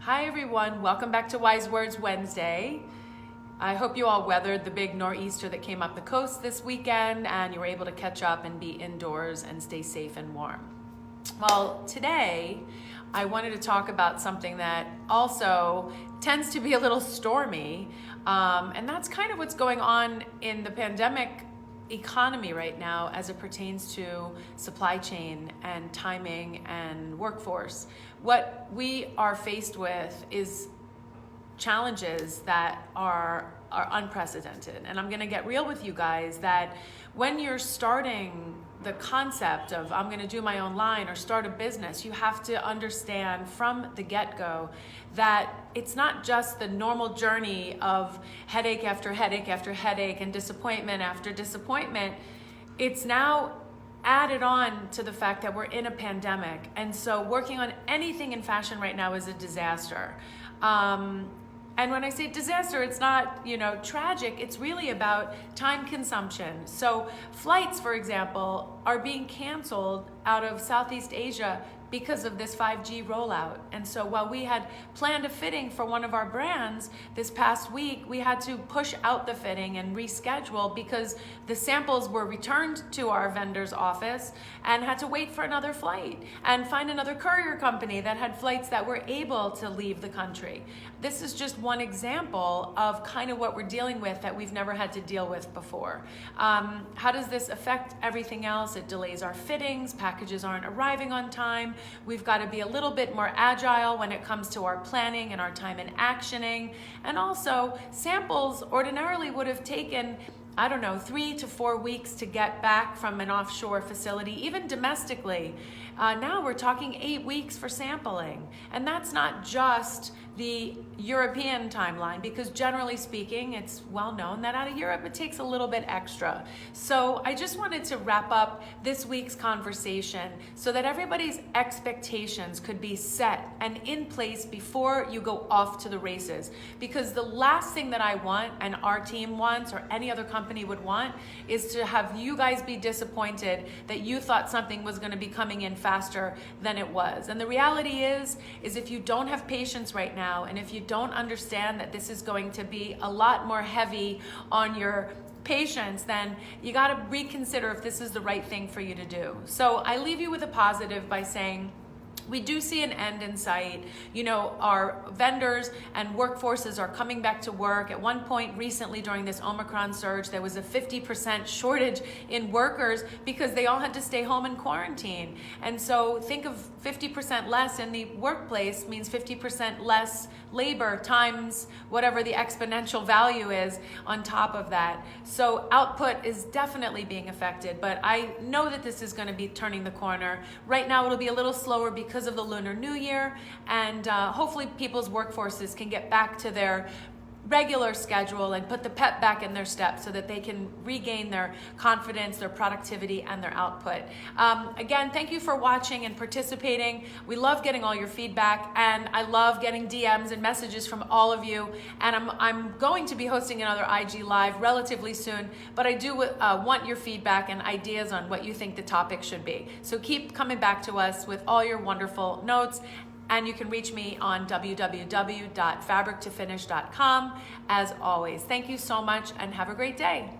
Hi everyone, welcome back to Wise Words Wednesday. I hope you all weathered the big nor'easter that came up the coast this weekend and you were able to catch up and be indoors and stay safe and warm. Well, today I wanted to talk about something that also tends to be a little stormy, and that's kind of what's going on in the pandemic economy right now as it pertains to supply chain and timing and workforce. What we are faced with is challenges that are unprecedented. And I'm going to get real with you guys that when you're starting the concept of I'm going to do my own line or start a business, you have to understand from the get-go that it's not just the normal journey of headache after headache after headache and disappointment after disappointment. It's now added on to the fact that we're in a pandemic. And so working on anything in fashion right now is a disaster. And when I say disaster, it's not, tragic. It's really about time consumption. So flights, for example, are being canceled out of Southeast Asia because of this 5G rollout. And so while we had planned a fitting for one of our brands this past week, we had to push out the fitting and reschedule because the samples were returned to our vendor's office and had to wait for another flight and find another courier company that had flights that were able to leave the country. This is just one example of kind of what we're dealing with that we've never had to deal with before. How does this affect everything else? It delays our fittings, packages aren't arriving on time. We've got to be a little bit more agile when it comes to our planning and our time in actioning. And also, samples ordinarily would have taken 3 to 4 weeks to get back from an offshore facility, even domestically. Now we're talking 8 weeks for sampling. And that's not just the European timeline, because generally speaking, it's well known that out of Europe, it takes a little bit extra. So I just wanted to wrap up this week's conversation so that everybody's expectations could be set and in place before you go off to the races. Because the last thing that I want, and our team wants, or any other company would want, is to have you guys be disappointed that you thought something was going to be coming in faster than it was. And the reality is if you don't have patience right now, and if you don't understand that this is going to be a lot more heavy on your patience, then you got to reconsider if this is the right thing for you to do. So I leave you with a positive by saying, we do see an end in sight. Our vendors and workforces are coming back to work. At one point recently during this Omicron surge, there was a 50% shortage in workers because they all had to stay home in quarantine. And so think of 50% less in the workplace means 50% less labor times whatever the exponential value is on top of that. So output is definitely being affected, but I know that this is going to be turning the corner. Right now it'll be a little slower because of the Lunar New Year, and hopefully people's workforces can get back to their regular schedule and put the pep back in their step so that they can regain their confidence, their productivity, and their output. Again, thank you for watching and participating. We love getting all your feedback, and I love getting DMs and messages from all of you. And I'm going to be hosting another IG Live relatively soon, but I do want your feedback and ideas on what you think the topic should be. So keep coming back to us with all your wonderful notes. And you can reach me on www.fabrictofinish.com. As always, thank you so much and have a great day.